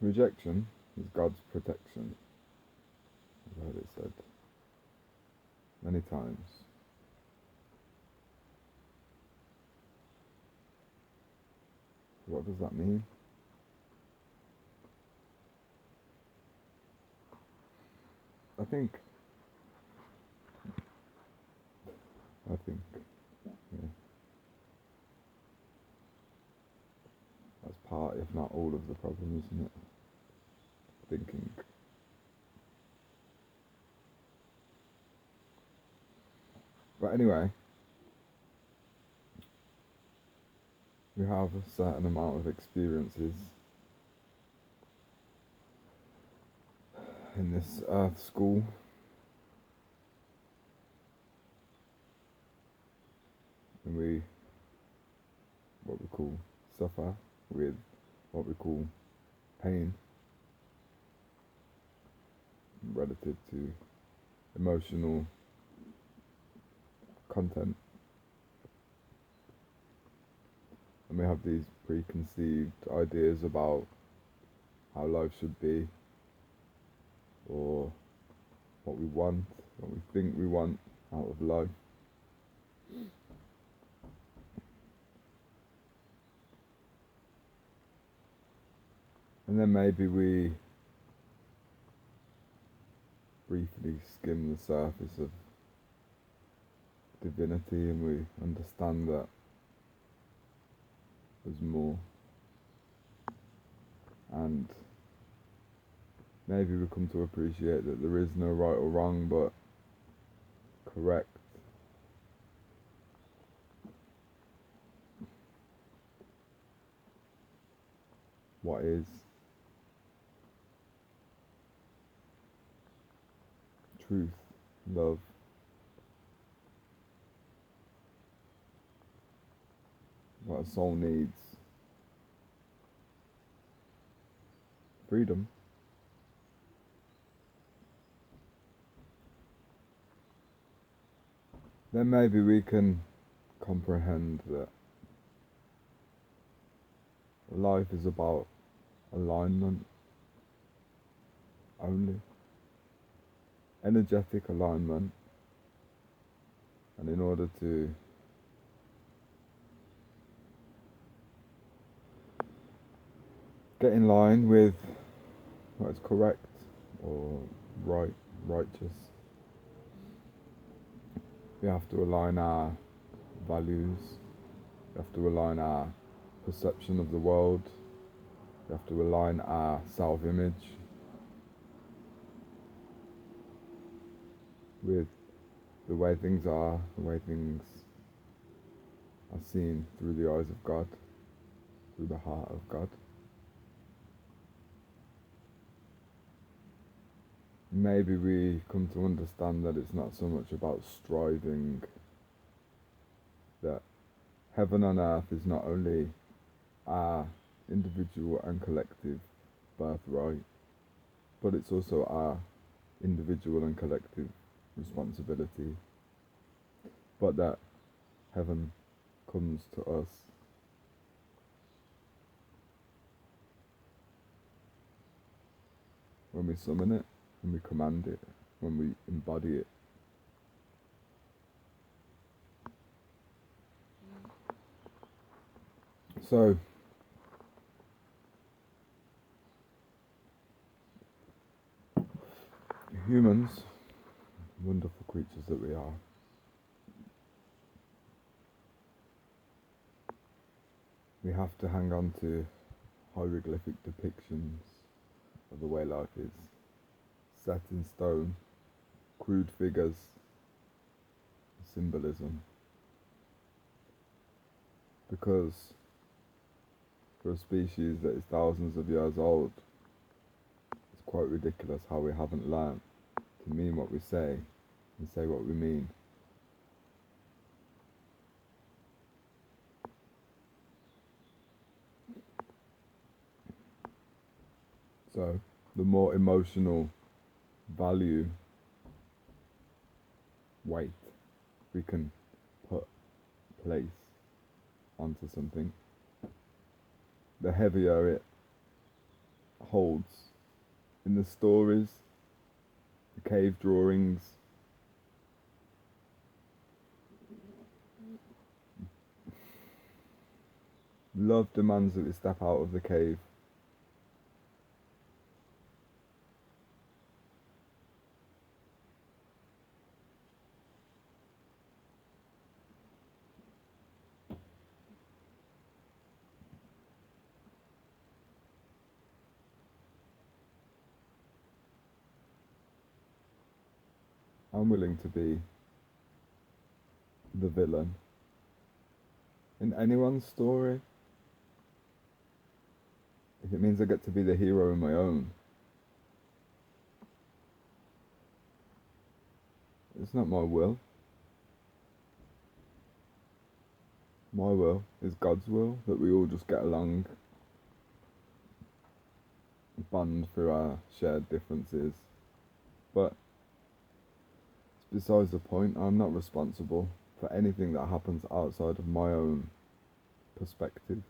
Rejection is God's protection. I've heard it said many times. What does that mean? I think, yeah, that's part, if not all, of the problem, isn't it? Thinking. But anyway, we have a certain amount of experiences in this earth school. And we, what we call, suffer with what we call pain relative to emotional content. And we have these preconceived ideas about how life should be, or what we want, what we think we want out of life. And then maybe we briefly skim the surface of divinity and we understand that there's more. And maybe we come to appreciate that there is no right or wrong, but correct. What is truth, love, what a soul needs, freedom. Then maybe we can comprehend that life is about alignment only, energetic alignment, and in order to get in line with what is correct or right, righteous, we have to align our values, we have to align our perception of the world, we have to align our self-image with the way things are, the way things are seen through the eyes of God, through the heart of God. Maybe we come to understand that it's not so much about striving, that heaven on earth is not only our individual and collective birthright, but it's also our individual and collective responsibility, but that heaven comes to us when we summon it, when we command it, when we embody it. So, humans, wonderful creatures that we are, we have to hang on to hieroglyphic depictions of the way life is, set in stone, crude figures, symbolism. Because for a species that is thousands of years old, it's quite ridiculous how we haven't learned to mean what we say and say what we mean. So the more emotional value, weight we can place onto something, the heavier it holds in the stories, the cave drawings. Love demands that we step out of the cave. I'm willing to be the villain in anyone's story. If it means I get to be the hero in my own, it's not my will. My will is God's will, that we all just get along, bond through our shared differences. But it's besides the point. I'm not responsible for anything that happens outside of my own perspective.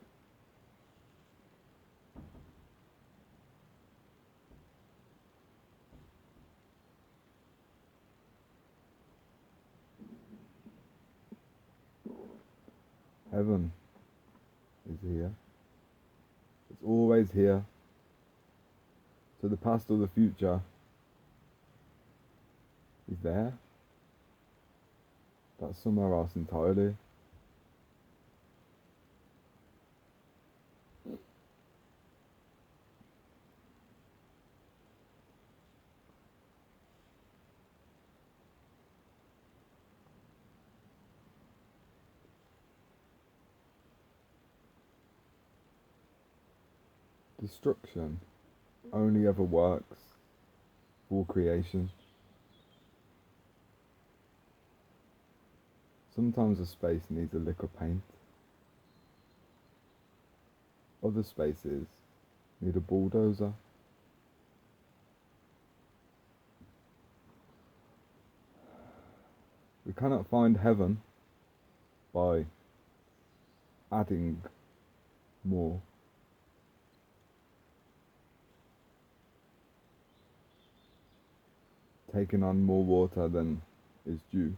Heaven is here. It's always here. So the past or the future is there. That's somewhere else entirely. Destruction only ever works for creation. Sometimes a space needs a lick of paint. Other spaces need a bulldozer. We cannot find heaven by adding more. Taking on more water than is due.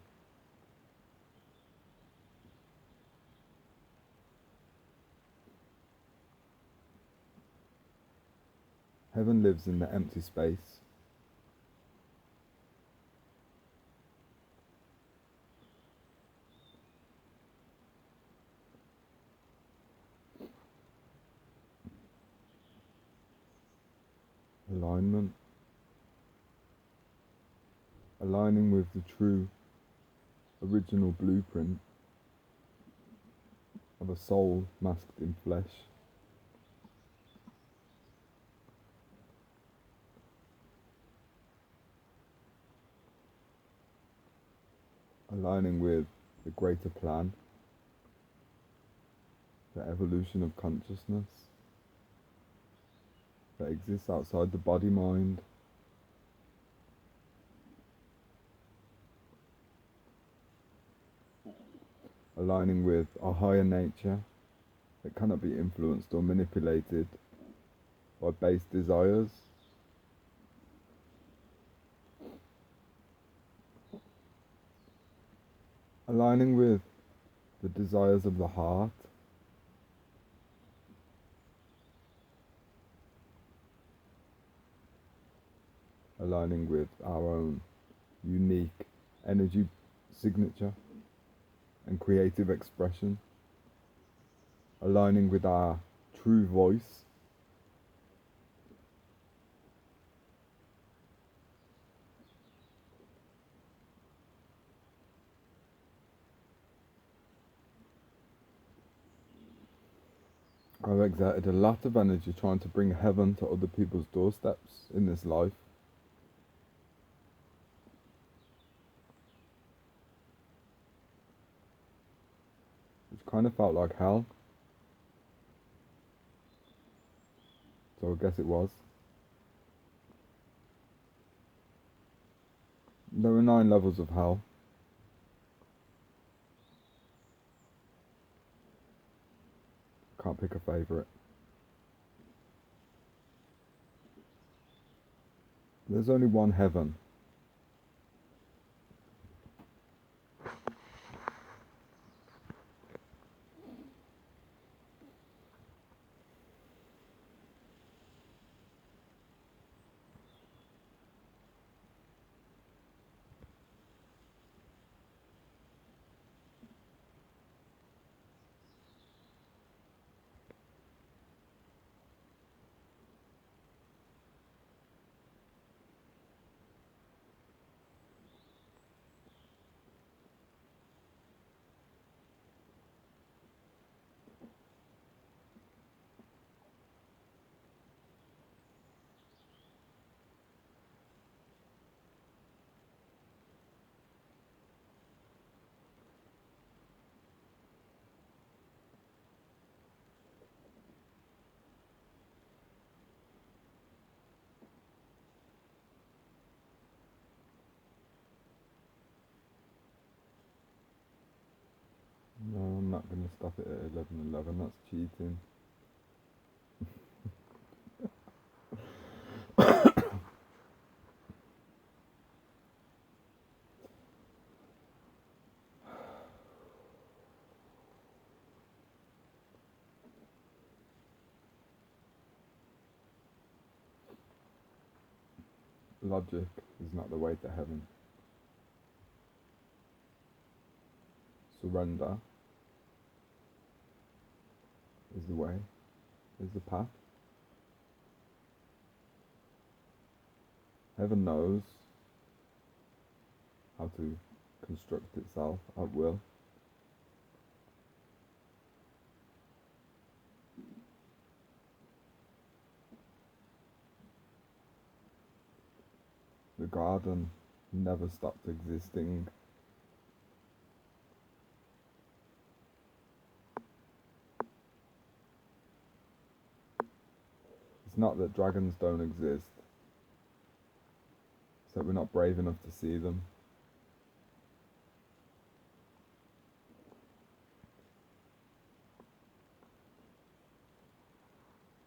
Heaven lives in the empty space. Alignment. Aligning with the true original blueprint of a soul masked in flesh. Aligning with the greater plan, the evolution of consciousness that exists outside the body-mind. Aligning with a higher nature that cannot be influenced or manipulated by base desires. Aligning with the desires of the heart. Aligning with our own unique energy signature and creative expression. Aligning with our true voice. I've exerted a lot of energy trying to bring heaven to other people's doorsteps in this life. Which kind of felt like hell. So I guess it was. There were 9 levels of hell. Can't pick a favourite. There's only one heaven. No, I'm not going to stop it at 11:11. That's cheating. Logic is not the way to heaven. Surrender is the way, is the path. Heaven knows how to construct itself at will. The garden never stopped existing. It's not that dragons don't exist, it's that we're not brave enough to see them.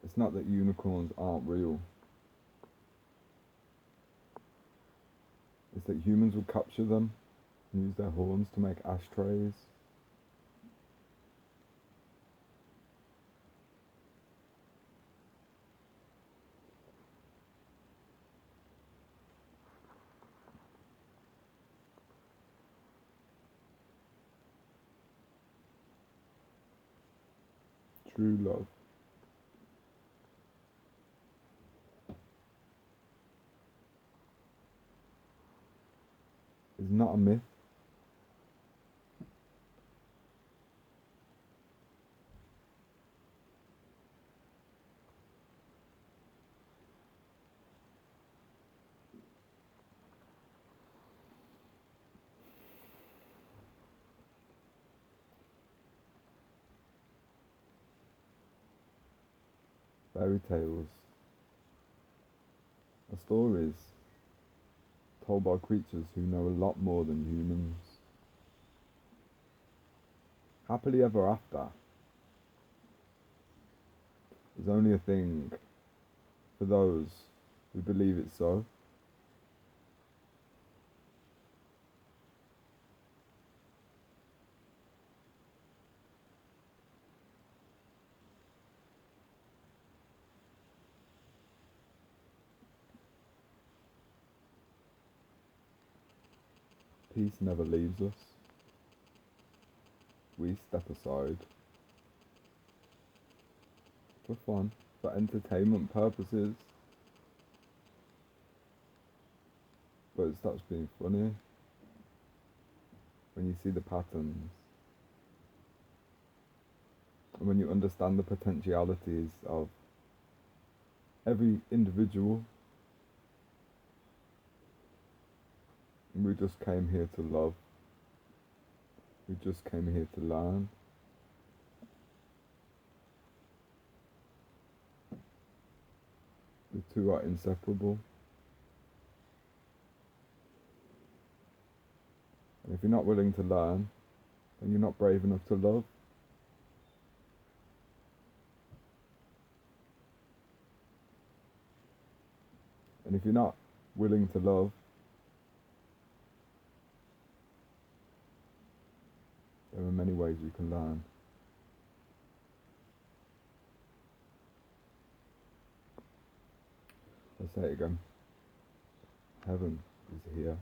It's not that unicorns aren't real. It's that humans would capture them and use their horns to make ashtrays. True love is not a myth. Fairy tales are stories told by creatures who know a lot more than humans. Happily ever after is only a thing for those who believe it's so. Peace never leaves us. We step aside for fun, for entertainment purposes. But it starts being funny when you see the patterns and when you understand the potentialities of every individual. We just came here to love. We just came here to learn. The two are inseparable. And if you're not willing to learn, then you're not brave enough to love. And if you're not willing to love. There are many ways you can learn. I'll say it again. Heaven is here.